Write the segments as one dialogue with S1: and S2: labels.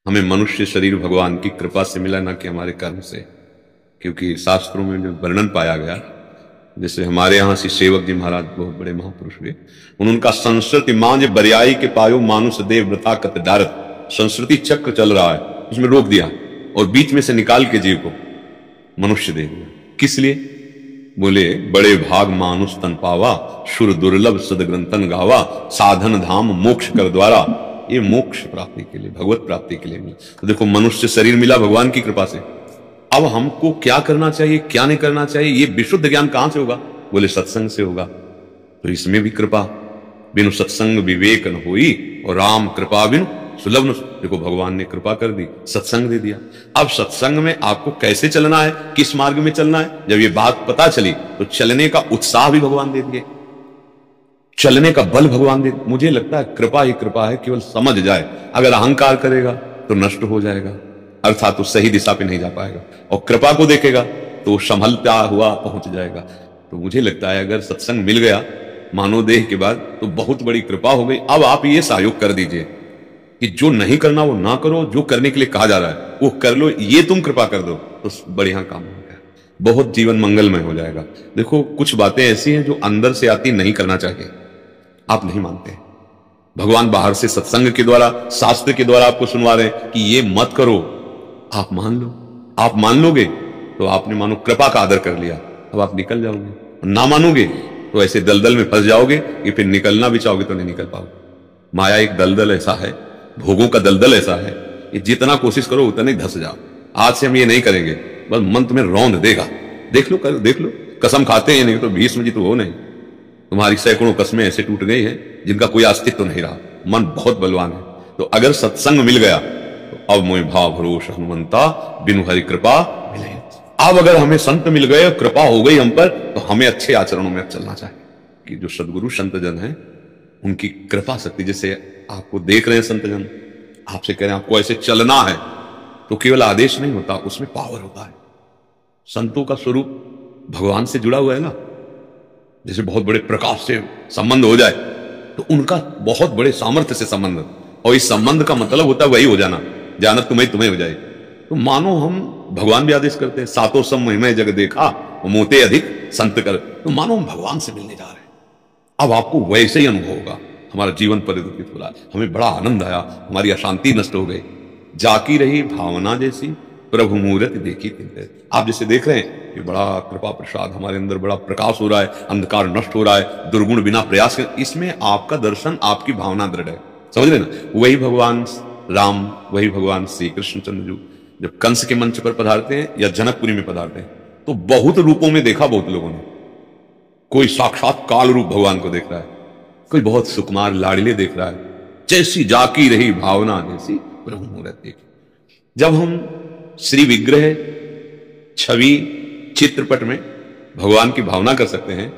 S1: हमें मनुष्य शरीर भगवान की कृपा से मिला, ना कि हमारे कर्म से। क्योंकि शास्त्रों में जो वर्णन पाया गया, जैसे हमारे यहाँ से सेवक जी महाराज बहुत बड़े महापुरुष हुए, उनका संस्कृति मांझ बरियाई के पायो मानुष देव व्रता कत डारत। संस्कृति चक्र चल रहा है, उसमें रोक दिया और बीच में से निकाल के जीव को मनुष्य दे दिया। किस लिए? बोले बड़े भाग मानुष तन पावा, शुर दुर्लभ सदग्रंथन गावा, साधन धाम मोक्ष कर द्वारा। ये मोक्ष प्राप्ति के लिए, भगवत प्राप्ति के लिए मिला। तो देखो, मनुष्य शरीर मिला भगवान की कृपा से। अब हमको क्या करना चाहिए, क्या नहीं करना चाहिए, ये विशुद्ध ज्ञान कहां से होगा? बोले सत्संग से होगा। तो इसमें भी कृपा, बिनु सत्संग विवेक न हुई, और राम कृपा बिनु सुलभ न। देखो, भगवान ने कृपा कर दी, सत्संग दे दिया। अब सत्संग में आपको कैसे चलना है, किस मार्ग में चलना है, जब ये बात पता चली तो चलने का उत्साह भी भगवान दे दिए, चलने का बल भगवान दे। मुझे लगता है कृपा ही कृपा है, केवल समझ जाए। अगर अहंकार करेगा तो नष्ट हो जाएगा, अर्थात तो सही दिशा पे नहीं जा पाएगा, और कृपा को देखेगा तो संभलता हुआ पहुंच जाएगा। तो मुझे लगता है अगर सत्संग मिल गया मानव देह के बाद तो बहुत बड़ी कृपा हो गई। अब आप ये सहयोग कर दीजिए कि जो नहीं करना वो ना करो, जो करने के लिए कहा जा रहा है वो कर लो, ये तुम कृपा कर दो तो बढ़िया काम हो गया, बहुत जीवन मंगलमय हो जाएगा। देखो, कुछ बातें ऐसी हैं जो अंदर से आती नहीं करना चाहिए, आप नहीं मानते। भगवान बाहर से सत्संग के द्वारा, शास्त्र के द्वारा आपको सुनवा रहे हैं कि ये मत करो, आप मान लो। आप मान लोगे तो आपने मानो कृपा का आदर कर लिया, अब आप निकल जाओगे। ना मानोगे तो ऐसे दलदल में फंस जाओगे कि फिर निकलना भी चाहोगे तो नहीं निकल पाओगे। माया एक दलदल ऐसा है, भोगों का दलदल ऐसा है कि जितना कोशिश करो उतना ही धस जाओ। आज से हम ये नहीं करेंगे, बस मन तुम्हें रौंद देगा। देख लो, देख लो, कसम खाते हैं नहीं तो भीष्म जी तो हो नहीं। तुम्हारी सैकड़ों कस्में ऐसे टूट गई हैं जिनका कोई अस्तित्व तो नहीं रहा। मन बहुत बलवान है। तो अगर सत्संग मिल गया तो अब मोह भाव भरोस हनुमंता, बिनु हरि कृपा मिले। अब अगर हमें संत मिल गए, कृपा हो गई हम पर, तो हमें अच्छे आचरणों में चलना चाहिए। कि जो सदगुरु संत जन है उनकी कृपा शक्ति, जैसे आपको देख रहे हैं संत जन, आपसे कह रहे हैं आपको ऐसे चलना है, तो केवल आदेश नहीं होता, उसमें पावर होता है। संतों का स्वरूप भगवान से जुड़ा हुआ है ना। जैसे बहुत बड़े प्रकाश से संबंध हो जाए तो उनका बहुत बड़े सामर्थ्य से संबंध, और इस संबंध का मतलब होता है वही हो जाना, जानत तुम्हें हो जाए। तो मानो हम, भगवान भी आदेश करते हैं, सातों सम महिमय जग देखा मोते अधिक संत कर। तो मानो हम भगवान से मिलने जा रहे हैं। अब आपको वैसे ही अनुभव होगा। हमारा जीवन परिवर्तित हो रहा है, हमें बड़ा आनंद आया, हमारी अशांति नष्ट हो गई। जाकी रही भावना जैसी, प्रभु मूर्त देखी तिनके। आप जैसे देख रहे हैं कि बड़ा कृपा प्रसाद, हमारे अंदर बड़ा प्रकाश हो रहा है, अंधकार नष्ट हो रहा है, दुर्गुण बिना प्रयास के। इसमें आपका दर्शन, आपकी भावना दृढ़ है, समझ रहे ना। वही भगवान राम, वही भगवान श्री कृष्ण चंद्र जब कंस के मंच पर पधारते हैं या जनकपुरी में पधारते हैं तो बहुत रूपों में देखा बहुत लोगों ने। कोई साक्षात काल रूप भगवान को देख रहा है, कोई बहुत सुकुमार लाड़िले देख रहा है। जैसी जाकी रही भावना जैसी प्रभु मूरत देखी। जब हम श्री विग्रह, छवि, चित्रपट में भगवान की भावना कर सकते हैं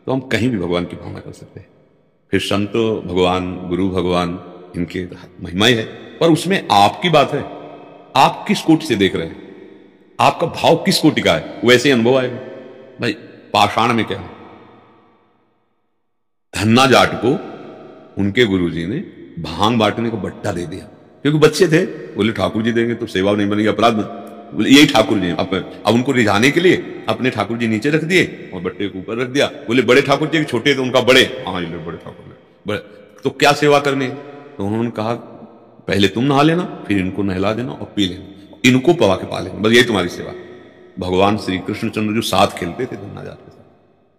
S1: तो हम कहीं भी भगवान की भावना कर सकते हैं। फिर संत भगवान, गुरु भगवान, इनके महिमा है, पर उसमें आपकी बात है। आप किस कोटि से देख रहे हैं, आपका भाव किस कोटि का है, वैसे अनुभव आएगा। भाई पाषाण में क्या है, धन्ना जाट को उनके गुरुजी ने भांग बांटने को बट्टा दे दिया, क्योंकि बच्चे थे। बोले ठाकुर जी देंगे तो सेवा नहीं बनेगी, अपराध में। बोले यही ठाकुर जी। अब उनको रिझाने के लिए अपने ठाकुर जी नीचे रख दिए और बट्टे को ऊपर रख दिया। बोले बड़े ठाकुर जी छोटे तो उनका बड़े, हाँ ये बड़े ठाकुर बड़े, तो क्या सेवा करने। तो उन्होंने कहा पहले तुम नहा लेना, फिर इनको नहला देना और पी लेना, इनको पवा के पा लेना, बस यही तुम्हारी सेवा। भगवान श्री कृष्ण चंद्र जो साथ खेलते थे धन्ना जाट के साथ,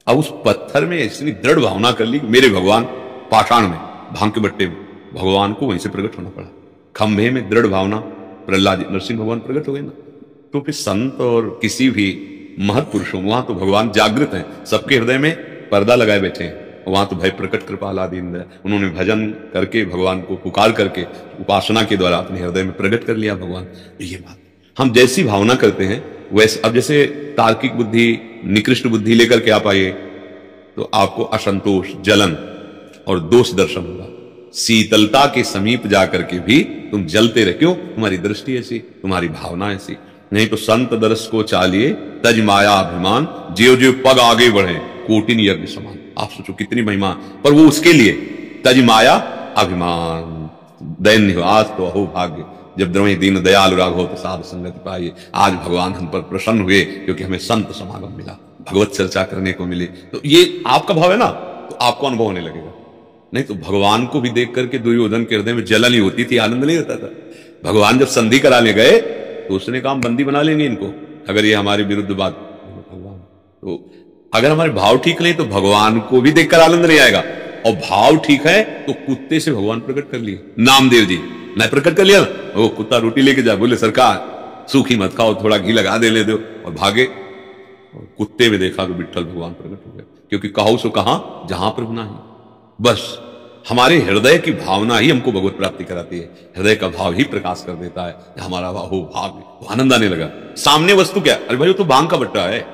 S1: अब उस पत्थर में इतनी दृढ़ भावना कर ली, मेरे भगवान पाषाण में, भांग के बट्टे में, भगवान को वहीं से प्रकट होना पड़ा। खंभे में दृढ़ भावना, प्रहलाद नरसिंह भगवान प्रकट हो गए ना। तो फिर संत और किसी भी महत पुरुषों, वहां तो भगवान जागृत हैं, सबके हृदय में पर्दा लगाए बैठे हैं। वहां तो भय प्रकट कृपाल आदि, उन्होंने भजन करके भगवान को पुकार करके उपासना के द्वारा अपने हृदय में प्रकट कर लिया भगवान। ये बात हम जैसी भावना करते हैं वैसे। अब जैसे तार्किक बुद्धि, निकृष्ट बुद्धि लेकर के आप आइए तो आपको असंतोष, जलन और दोष दर्शन होगा। शीतलता के समीप जाकर के भी तुम जलते रहे, क्यों? तुम्हारी दृष्टि ऐसी, तुम्हारी भावना ऐसी। नहीं तो संत दर्श को चालिए तज माया अभिमान, ज्यो ज्यो पग आगे बढ़े कोटिन यज्ञ समान। आप सोचो कितनी महिमा, पर वो उसके लिए तज माया अभिमान, दैन्य आज तो अहो भाग्य। जब द्रवि दीन दयाल राघव प्रसाद संगति पाई। आज भगवान हम पर प्रसन्न हुए क्योंकि हमें संत समागम मिला, भगवत चर्चा करने को मिली। तो ये आपका भाव है ना, तो आपको अनुभव होने लगेगा। नहीं तो भगवान को भी देख करके दुर्योधन के हृदय में जलन ही होती थी, आनंद नहीं होता था। भगवान जब संधि कराने गए तो उसने कहा हम बंदी बना लेंगे इनको, अगर ये हमारे विरुद्ध बात। भगवान तो अगर हमारे भाव ठीक नहीं तो भगवान को भी देखकर आनंद नहीं आएगा, और भाव ठीक है तो कुत्ते से भगवान प्रकट कर लिए। नामदेव जी ने प्रकट कर लिया, वो कुत्ता रोटी लेके जा, बोले सरकार सूखी मत खाओ, थोड़ा घी लगा देने दो, और भागे। और कुत्ते में देखा तो विठ्ठल भगवान प्रकट हो गए, क्योंकि कहो सो कहां जहां प्रभु नाही। बस हमारे हृदय की भावना ही हमको भगवत प्राप्ति कराती है, हृदय का भाव ही प्रकाश कर देता है। हमारा भाव हो भाव, तो आनंद आने लगा। सामने वस्तु क्या, अरे भाई वो तो भांग का बट्टा है,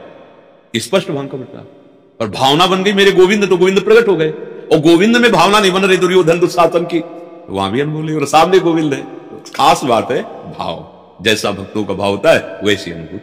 S1: स्पष्ट भांग का बट्टा, और भावना बन गई मेरे गोविंद, तो गोविंद प्रकट हो गए। और गोविंद में भावना नहीं बन रही दुर्योधन दुशासन की, तो वहां भी अनुभव नहीं, और सामने गोविंद है। खास बात है भाव, जैसा भक्तों का भाव होता है वैसी अनुभूति।